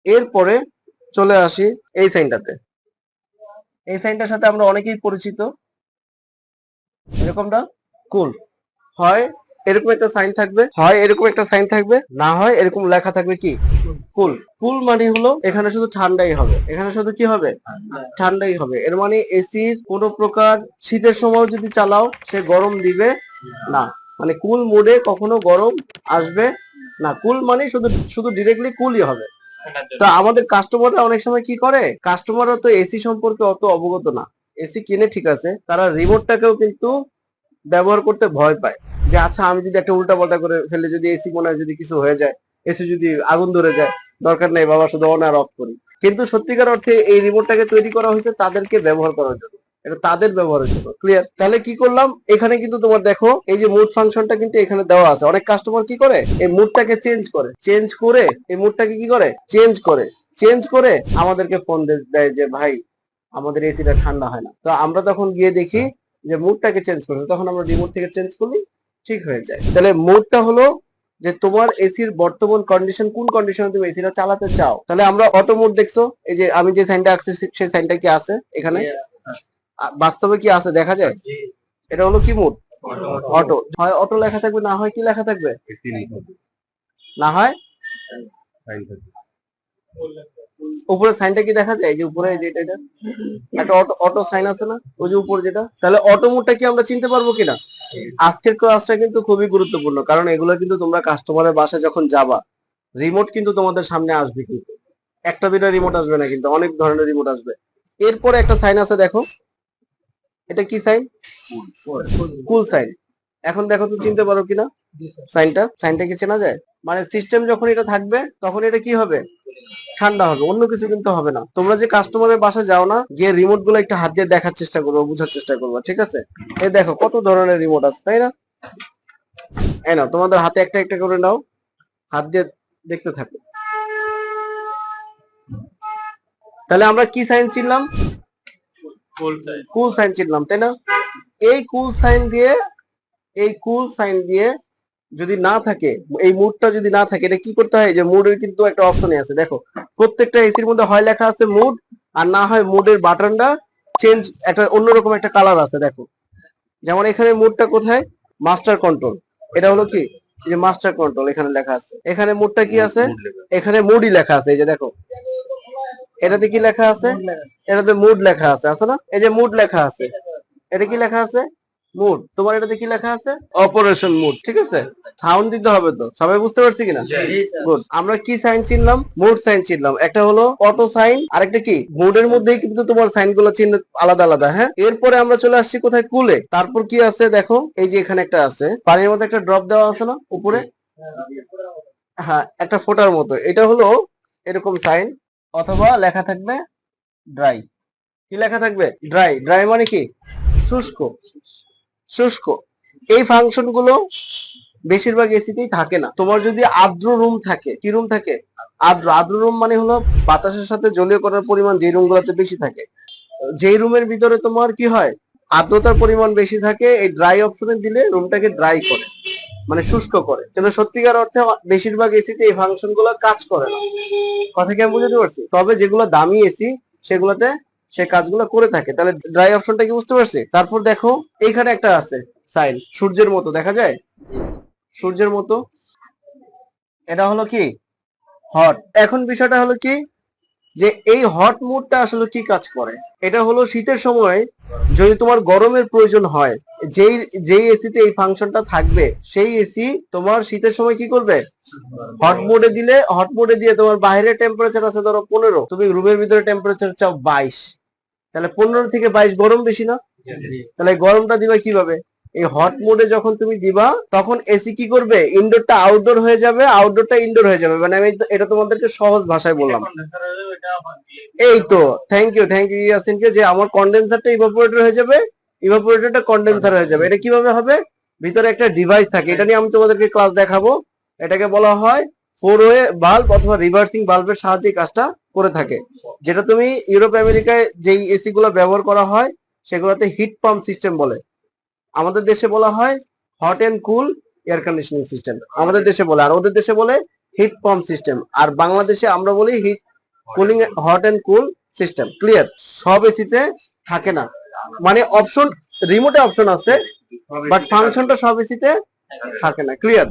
এরপরে চলে আসি এই সাইনটাতে। এই সাইনটার সাথে আমরা অনেকেই পরিচিত, এরকমটা কুল। হয় এরকম একটা সাইন থাকবে, হয় এরকম একটা সাইন থাকবে, না হয় এরকম লেখা থাকবে কি কুল। কুল মানে হলো এখানে শুধু ঠান্ডাই হবে, এখানে শুধু কি হবে ঠান্ডাই হবে। এর মানে এসির কোনো প্রকার শীতের সময় যদি চালাও সে গরম দিবে না, মানে কুল মোডে কখনো গরম আসবে না। কুল মানে শুধু শুধু ডিরেক্টলি কুলই হবে। তো আমাদের কাস্টমাররা অনেক সময় কি করে, কাস্টমাররা তো এসি সম্পর্কে অত অবগত না। এসি কিনে ঠিক আছে, তারা রিমোটটাকেও কিন্তু ব্যবহার করতে ভয় পায়, যে আচ্ছা আমি যদি একটা উল্টা পাল্টা করে ফেলে, যদি এসি মনে হয় যদি কিছু হয়ে যায়, এসি যদি আগুন ধরে যায়, দরকার নেই বাবা, শুধু অন আর অফ করি। কিন্তু সত্যিকার অর্থে এই রিমোটটাকে তৈরি করা হয়েছে তাদেরকে ব্যবহার করার জন্য, এটা তাদের ব্যবহারের জন্য। ক্লিয়ার? তাহলে কি করলাম, এখানে কিন্তু তোমার দেখো এই যে মুড ফাংশনটা কিন্তু এখানে দেওয়া আছে। অনেক কাস্টমার কি করে, এই মুডটাকে চেঞ্জ করে, চেঞ্জ করে এই মুডটাকে কি করে চেঞ্জ করে, চেঞ্জ করে আমাদেরকে ফোন দেয় যে ভাই আমাদের এসিটা ঠান্ডা হয় না। তো আমরা তখন গিয়ে দেখি যে মুডটাকে চেঞ্জ করছে, তখন আমরা রিমোট থেকে চেঞ্জ করলে ঠিক হয়ে যায়। তাহলে মুডটা হলো যে তোমার এসির বর্তমান কন্ডিশন, কোন কন্ডিশনে তুমি এসিটা চালাতে চাও। তাহলে আমরা অটো মোড দেখছো, এই যে আমি যে সাইনটা আঁকছি সেই সাইনটা কি আছে এখানে, বাস্তবে কি আছে দেখা যায়। এটা হলো কি মুড, অটো। হয় অটো লেখা থাকবে, না হয় কি লেখা থাকবে, না হয় উপরে সাইনটা কি দেখা যায়, যে উপরে যেটা এটা একটা অটো অটো সাইন আছে না, ওই যে উপরে যেটা। তাহলে অটো মোডটা কি আমরা চিনতে পারবো কিনা। আজকের ক্লাসটা কিন্তু খুবই গুরুত্বপূর্ণ, কারণ এগুলো কিন্তু তোমরা কাস্টমারের বাসায় যখন যাবা, রিমোট কিন্তু তোমাদের সামনে আসবে, কিন্তু একটা দুইটা রিমোট আসবে না, কিন্তু অনেক ধরনের রিমোট আসবে। এরপরে একটা সাইন আছে দেখো, এটা কি সাইন, কুল সাইন। এখন দেখো তো চিনতে পারো কিনা সাইনটা, সাইনটা কি চেনা যায়। মানে সিস্টেম যখন এটা থাকবে তখন এটা কি হবে, ঠান্ডা হবে, অন্য কিছু কিন্তু হবে না। তোমরা যে কাস্টমারের বাসা যাও না, গিয়ে রিমোট গুলো একটু হাত দিয়ে দেখার চেষ্টা করবো, বোঝার চেষ্টা করবো, ঠিক আছে। এই দেখো কত ধরনের রিমোট আছে, তাই না। এই নাও তোমাদের হাতে একটা একটা করে নাও, হাত দিয়ে দেখতে থাকো। তাহলে আমরা কি সাইন চিনলাম, কুল সাইন চিনলাম, তাই না। এই কুল সাইন দিয়ে, এই কুল সাইন দিয়ে যদি না থাকে, এই মুডটা যদি না থাকে, এটা কি করতে হয়, যে মুডের কিন্তু একটা অপশনই আছে দেখো, প্রত্যেকটা এসির মধ্যে হয় লেখা আছে মুড, আর না হয় মুডের বাটনটা চেঞ্জ, একটা অন্যরকম একটা কালার আছে দেখো। যেমন এখানে মুডটা কোথায়, মাস্টার কন্ট্রোল, এটা হলো কি যে মাস্টার কন্ট্রোল, এখানে লেখা আছে। এখানে মুডটা কি আছে, এখানে মুডই লেখা আছে, এই যে দেখো এটাতে কি লেখা আছে, এটাতে মুড লেখা আছে, আছে না, এই যে মুড লেখা আছে, এটা কি লেখা আছে মুড। তোমার এটাতে কি লেখা আছে, অপারেশন মুড, ঠিক আছে। সাউন্ড দিতে হবে তো, সবাই বুঝতে পারছি কিনা, গুড। আমরা কি সাইন চিনলাম, মুড সাইন চিনলাম। একটা হলো অটো সাইন, আর একটা কি মুডের মধ্যেই কিন্তু তোমার সাইন গুলো চিহ্ন আলাদা আলাদা। হ্যাঁ, এরপরে আমরা চলে আসছি কোথায়, কুলে। তারপর কি আছে দেখো, এই যে এখানে একটা আছে, পানির মধ্যে একটা ড্রপ দেওয়া আছে না উপরে, হ্যাঁ একটা ফোঁটার মতো, এটা হলো এরকম সাইন, অথবা লেখা থাকবে ড্রাই। কি লেখা থাকবে, ড্রাই। ড্রাই মানে কি শুষ্ক, শুষ্ক। এই ফাংশন গুলো বেশিরভাগ এসিতেই থাকে না। তোমার যদি আর্দ্র রুম থাকে, কি রুম থাকে, আর্দ্র। আর্দ্র রুম মানে হলো বাতাসের সাথে জলীয় কণার পরিমাণ যে রুম গুলোতে বেশি থাকে, যেই রুমের ভিতরে তোমার কি হয়, আর্দ্রতার পরিমাণ বেশি থাকে, এই ড্রাই অপশনে দিলে রুমটাকে ড্রাই করে, মানে শুষ্ক করে। কিন্তু সত্যিকার অর্থে বেশিরভাগ এসিতে এই ফাংশন গুলো কাজ করে না। কথা কি আমি বুঝতে পারছি। তবে যেগুলো দামি এসি সেগুলোতে সে কাজগুলো করে থাকে। তাহলে ড্রাই অপশনটা কি বুঝতে পারছি। তারপর দেখো এইখানে একটা আছে সাইন, সূর্যের মতো দেখা যায়, সূর্যের মতো, এটা হলো কি হট। এখন বিষয়টা হলো কি, যে এই হট মুডটা আসলে কি কাজ করে। এটা হলো শীতের সময় যদি তোমার গরমের প্রয়োজন হয়, যেই যেই এসিতে এই ফাংশনটা থাকবে, সেই এসি তোমার শীতের সময় কি করবে, হট মোডে দিলে, হট মোডে দিয়ে তোমার বাইরের টেম্পারেচার আছে ধরো 15, তুমি রুমের ভিতরে টেম্পারেচার চাও 22, তাহলে 15 থেকে 22 গরম বেশি না। তাহলে গরমটা দিবা কিভাবে, এই হট মোডে যখন তুমি দিবা তখন এসি কি করবে, ইনডোরটা আউটডোর হয়ে যাবে, আউটডোরটা ইনডোর হয়ে যাবে। মানে আমি এটা তোমাদেরকে সহজ ভাষায় বললাম। এই তো থ্যাংক ইউ ইয়াসিনকে, যে আমার কন্ডেন্সারটা ইভাপোরেটর হয়ে যাবে, ইভাপোরেটরটা কন্ডেন্সার হয়ে যাবে। এটা কিভাবে হবে, ভিতরে একটা ডিভাইস থাকে, এটা নিয়ে আমি তোমাদেরকে ক্লাস দেখাবো। এটাকে বলা হয় ফোর ওয়ে বাল্ব অথবা রিভার্সিং বাল্বের সাহায্যে কাজটা করে থাকে। যেটা তুমি ইউরোপ আমেরিকায় যেই এসি গুলো ব্যবহার করা হয় সেগুলোতে হিট পাম্প সিস্টেম বলে, আমাদের দেশে বলা হয় hot and cool air conditioning system, আমাদের দেশে বলে। আর ওদের দেশে বলে হিট পাম্প সিস্টেম। আর বাংলাদেশে আমরা বলি heat cooling hot and cool system. Clear? সব এসিতে থাকে না, মানে অপশন রিমোটে অপশন আছে, বাট ফাংশনটা সব এসিতে থাকে না। ক্লিয়ার?